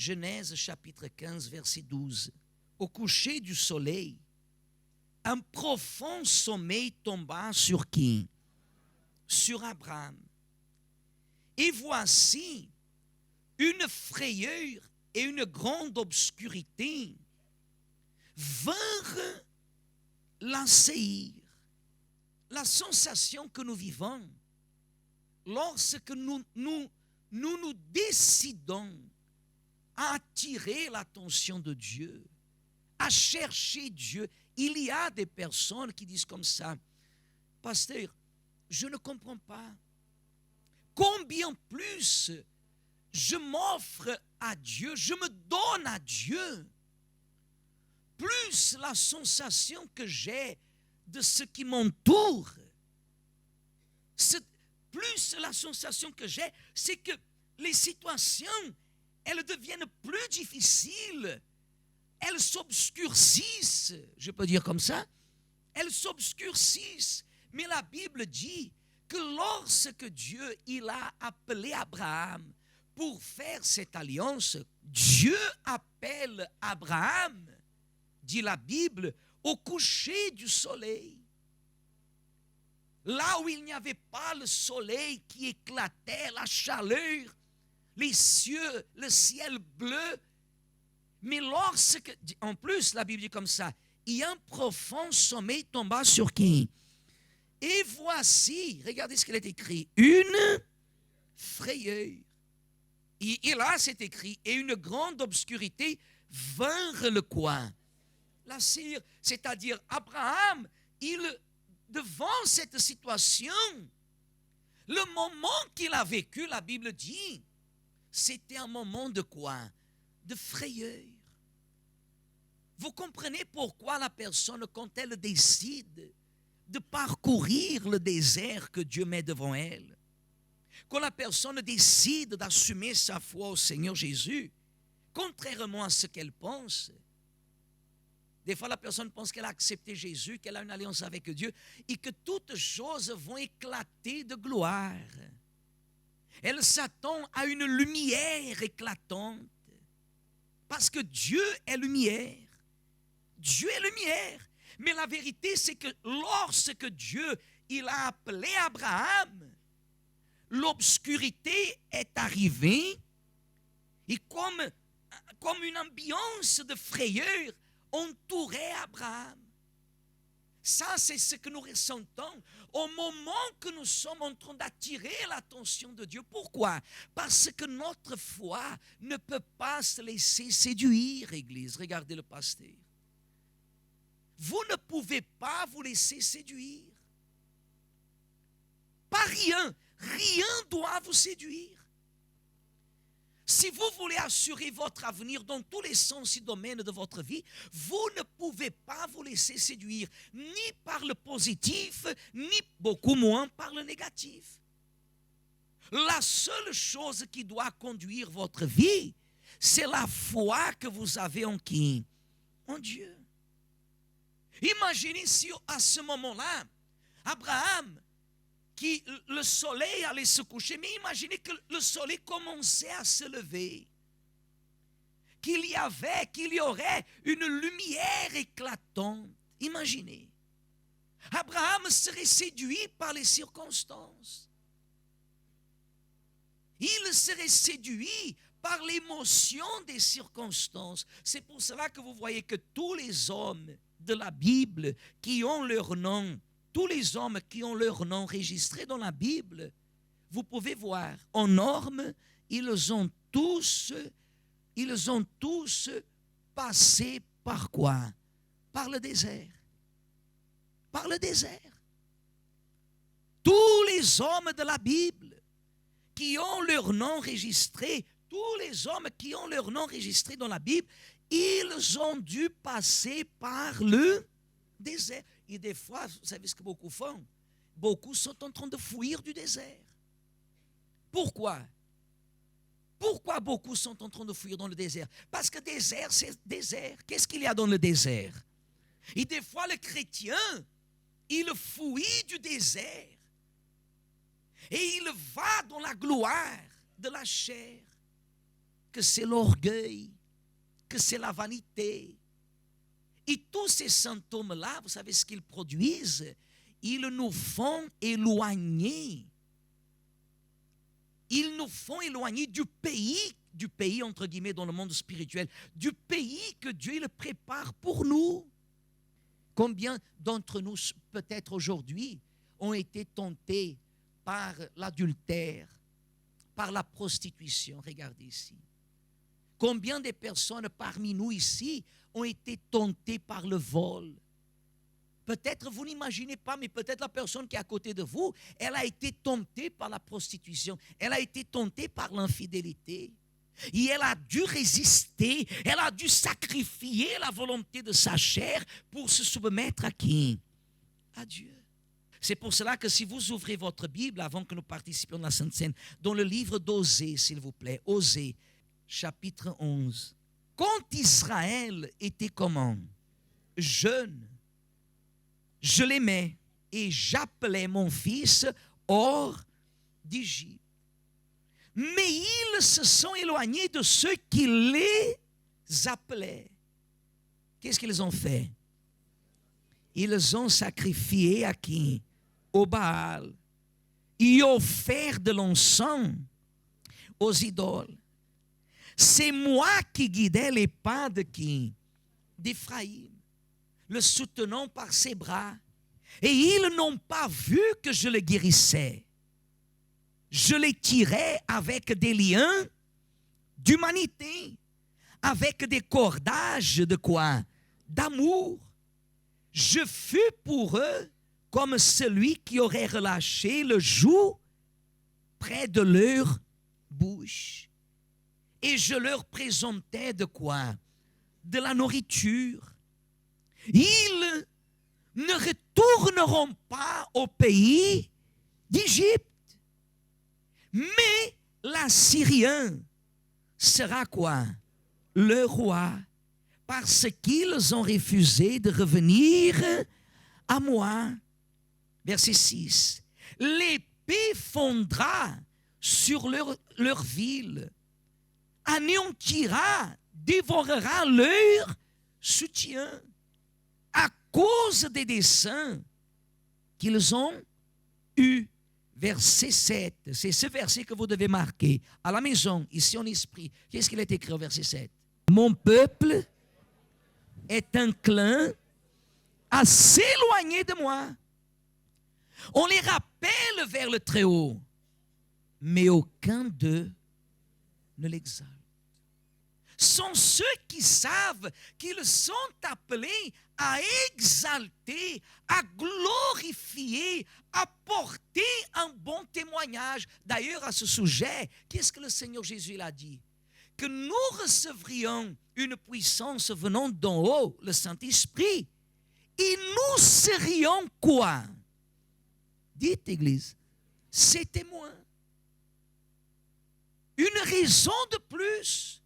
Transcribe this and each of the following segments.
Genèse chapitre 15, verset 12. Au coucher du soleil, un profond sommeil tomba sur qui? Sur Abraham. Et voici, une frayeur et une grande obscurité vinrent l'assaillir. La sensation que nous vivons lorsque nous décidons à attirer l'attention de Dieu, à chercher Dieu. Il y a des personnes qui disent comme ça: pasteur, je ne comprends pas. Combien plus je m'offre à Dieu, je me donne à Dieu, plus la sensation que j'ai de ce qui m'entoure, plus la sensation que j'ai, c'est que les situations, elles deviennent plus difficiles, elles s'obscurcissent, je peux dire comme ça, elles s'obscurcissent. Mais la Bible dit que lorsque Dieu il a appelé Abraham pour faire cette alliance, Dieu appelle Abraham, dit la Bible, au coucher du soleil. Là où il n'y avait pas le soleil qui éclatait, la chaleur, les cieux, le ciel bleu. Mais lorsque, en plus, la Bible dit comme ça, et un profond sommeil tomba sur qui? Et voici, regardez ce qu'il est écrit, une frayeur. Et là, c'est écrit, et une grande obscurité vinrent le quoi? La cire, c'est-à-dire Abraham, devant cette situation, le moment qu'il a vécu, la Bible dit, c'était un moment de quoi? De frayeur. Vous comprenez pourquoi la personne, quand elle décide de parcourir le désert que Dieu met devant elle, quand la personne décide d'assumer sa foi au Seigneur Jésus, contrairement à ce qu'elle pense, des fois la personne pense qu'elle a accepté Jésus, qu'elle a une alliance avec Dieu et que toutes choses vont éclater de gloire. Elle s'attend à une lumière éclatante parce que Dieu est lumière. Dieu est lumière. Mais la vérité, c'est que lorsque Dieu il a appelé Abraham, l'obscurité est arrivée et comme une ambiance de frayeur entourait Abraham. Ça, c'est ce que nous ressentons au moment que nous sommes en train d'attirer l'attention de Dieu. Pourquoi? Parce que notre foi ne peut pas se laisser séduire, Église. Regardez le pasteur. Vous ne pouvez pas vous laisser séduire. Pas rien. Rien doit vous séduire. Si vous voulez assurer votre avenir dans tous les sens et domaines de votre vie, vous ne pouvez pas vous laisser séduire, ni par le positif, ni beaucoup moins par le négatif. La seule chose qui doit conduire votre vie, c'est la foi que vous avez en qui? En Dieu. Imaginez si à ce moment-là, Abraham, le soleil allait se coucher, mais imaginez que le soleil commençait à se lever, qu'il y aurait une lumière éclatante. Imaginez, Abraham serait séduit par les circonstances, il serait séduit par l'émotion des circonstances. C'est pour cela que vous voyez que tous les hommes de la Bible qui ont leur nom, tous les hommes qui ont leur nom enregistré dans la Bible, vous pouvez voir, en norme, ils ont tous passé par quoi? Par le désert. Par le désert. Tous les hommes de la Bible qui ont leur nom enregistré, tous les hommes qui ont leur nom enregistré dans la Bible, ils ont dû passer par le désert. Et des fois, vous savez ce que beaucoup font? Beaucoup sont en train de fuir du désert. Pourquoi? Pourquoi beaucoup sont en train de fuir dans le désert? Parce que désert, c'est désert. Qu'est-ce qu'il y a dans le désert? Et des fois, le chrétien, il fuit du désert. Et il va dans la gloire de la chair. que c'est l'orgueil, que c'est la vanité. Et tous ces symptômes-là, vous savez ce qu'ils produisent? Ils nous font éloigner. Ils nous font éloigner du pays entre guillemets dans le monde spirituel, du pays que Dieu le prépare pour nous. Combien d'entre nous, peut-être aujourd'hui, ont été tentés par l'adultère, par la prostitution? Regardez ici. Combien de personnes parmi nous ici ont été tentées par le vol? Peut-être vous n'imaginez pas, mais peut-être la personne qui est à côté de vous, elle a été tentée par la prostitution, elle a été tentée par l'infidélité. Et elle a dû résister, elle a dû sacrifier la volonté de sa chair pour se soumettre à qui? À Dieu. C'est pour cela que si vous ouvrez votre Bible, avant que nous participions de la Sainte Seine, dans le livre d'Osée, s'il vous plaît, Osée, chapitre 11. Quand Israël était comment? Jeune, je l'aimais et j'appelais mon fils hors d'Égypte. Mais ils se sont éloignés de ceux qui les appelaient. Qu'est-ce qu'ils ont fait? Ils ont sacrifié à qui? Au Baal. Ils offert de l'encens aux idoles. C'est moi qui guidais les pas de qui? D'Éphraïm, le soutenant par ses bras. Et ils n'ont pas vu que je le guérissais. Je les tirais avec des liens d'humanité, avec des cordages de quoi? D'amour. Je fus pour eux comme celui qui aurait relâché le joug près de leur bouche. Et je leur présentais de quoi? De la nourriture. Ils ne retourneront pas au pays d'Égypte. Mais l'Assyrien sera quoi? Le roi. Parce qu'ils ont refusé de revenir à moi. Verset 6. L'épée fondra sur leur ville, anéantira, dévorera leur soutien à cause des desseins qu'ils ont eus. Verset 7, c'est ce verset que vous devez marquer à la maison, ici en esprit. Qu'est-ce qu'il est écrit au verset 7? Mon peuple est inclin à s'éloigner de moi. On les rappelle vers le Très-Haut, mais aucun d'eux ne l'exalte. Sont ceux qui savent qu'ils sont appelés à exalter, à glorifier, à porter un bon témoignage. D'ailleurs, à ce sujet, qu'est-ce que le Seigneur Jésus a dit? Que nous recevrions une puissance venant d'en haut, le Saint-Esprit, et nous serions quoi? Dites, Église, ses témoins. Une raison de plus,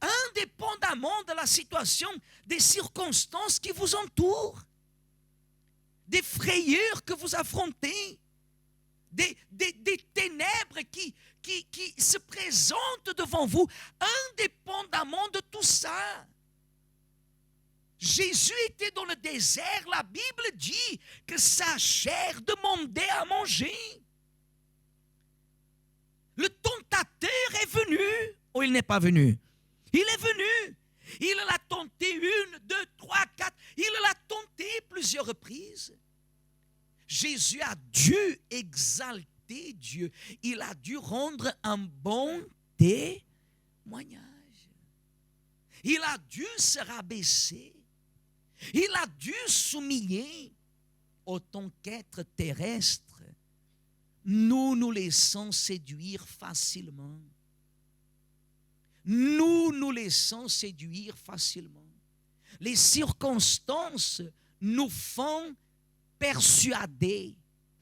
indépendamment de la situation, des circonstances qui vous entourent, des frayeurs que vous affrontez, des ténèbres qui se présentent devant vous, indépendamment de tout ça. Jésus était dans le désert, la Bible dit que sa chair demandait à manger. Le tentateur est venu, ou il n'est pas venu? Il est venu. Il l'a tenté 1, 2, 3, 4. Il l'a tenté plusieurs reprises. Jésus a dû exalter Dieu. Il a dû rendre un bon témoignage. Il a dû se rabaisser. Il a dû s'humilier. Autant qu'être terrestre, nous nous laissons séduire facilement. Nous nous laissons séduire facilement. Les circonstances nous font persuader.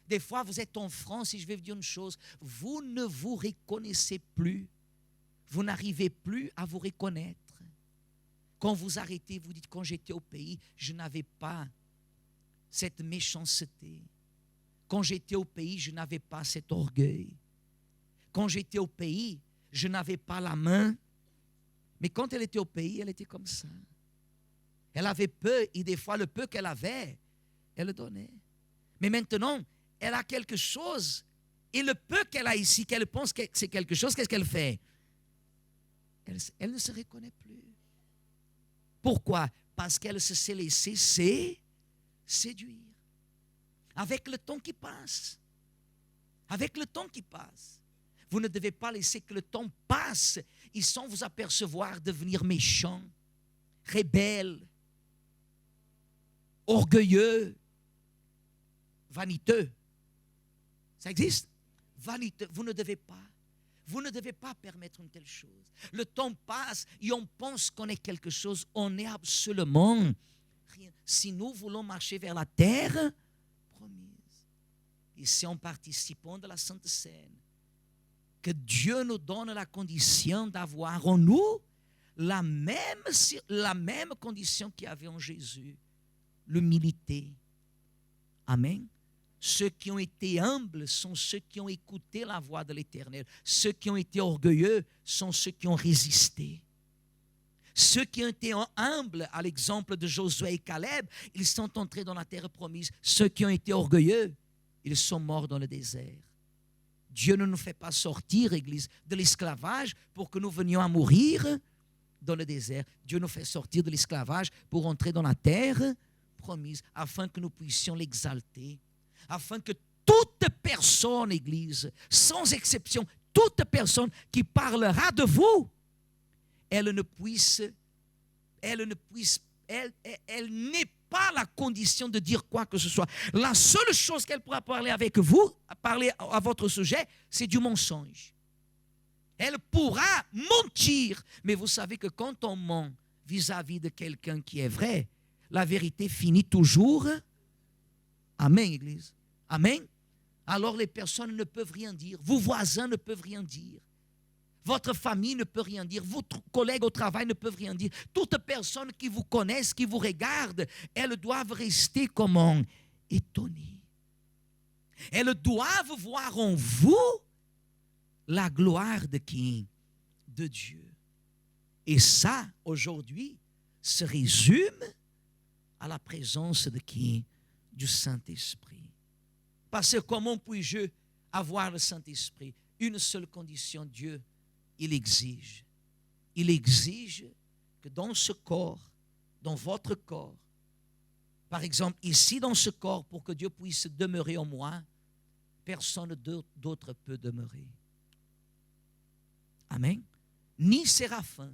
Des fois, vous êtes en France et je vais vous dire une chose, vous ne vous reconnaissez plus. Vous n'arrivez plus à vous reconnaître. Quand vous arrêtez, vous dites, quand j'étais au pays, je n'avais pas cette méchanceté. Quand j'étais au pays, je n'avais pas cet orgueil. Quand j'étais au pays, je n'avais pas la main. Mais quand elle était au pays, elle était comme ça. Elle avait peu et des fois le peu qu'elle avait, elle le donnait. Mais maintenant, elle a quelque chose et le peu qu'elle a ici, qu'elle pense que c'est quelque chose, qu'est-ce qu'elle fait? Elle ne se reconnaît plus. Pourquoi? Parce qu'elle se laissée séduire. Avec le temps qui passe. Avec le temps qui passe. Vous ne devez pas laisser que le temps passe et sans vous apercevoir devenir méchant, rebelle, orgueilleux, vaniteux. Ça existe? Vaniteux. Vous ne devez pas. Vous ne devez pas permettre une telle chose. Le temps passe et on pense qu'on est quelque chose. On n'est absolument rien. Si nous voulons marcher vers la terre promise, et c'est en participant de la Sainte Seine que Dieu nous donne la condition d'avoir en nous la même condition qu'il y avait en Jésus, l'humilité. Amen. Ceux qui ont été humbles sont ceux qui ont écouté la voix de l'Éternel. Ceux qui ont été orgueilleux sont ceux qui ont résisté. Ceux qui ont été humbles, à l'exemple de Josué et Caleb, ils sont entrés dans la terre promise. Ceux qui ont été orgueilleux, ils sont morts dans le désert. Dieu ne nous fait pas sortir, Église, de l'esclavage pour que nous venions à mourir dans le désert. Dieu nous fait sortir de l'esclavage pour entrer dans la terre promise, afin que nous puissions l'exalter. Afin que toute personne, Église, sans exception, toute personne qui parlera de vous, elle n'est pas la condition de dire quoi que ce soit. La seule chose qu'elle pourra parler avec vous, parler à votre sujet, c'est du mensonge. Elle pourra mentir, mais vous savez que quand on ment vis-à-vis de quelqu'un qui est vrai, la vérité finit toujours. Amen, Église. Amen. Alors les personnes ne peuvent rien dire. Vos voisins ne peuvent rien dire. Votre famille ne peut rien dire. Vos collègues au travail ne peuvent rien dire. Toute personne qui vous connaisse, qui vous regarde, elles doivent rester comme étonnées. Elles doivent voir en vous la gloire de qui? De Dieu. Et ça, aujourd'hui, se résume à la présence de qui? Du Saint-Esprit. Parce que comment puis-je avoir le Saint-Esprit? Une seule condition, Dieu, il exige. Il exige que dans ce corps, dans votre corps, par exemple, ici dans ce corps, pour que Dieu puisse demeurer en moi, personne d'autre peut demeurer. Amen. Ni séraphin.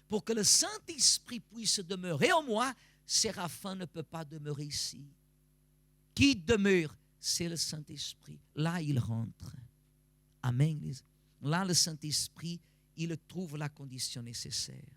Pour que le Saint-Esprit puisse demeurer en moi, séraphin ne peut pas demeurer ici. Qui demeure? C'est le Saint-Esprit. Là, il rentre. Amen. Là, le Saint-Esprit, il trouve la condition nécessaire.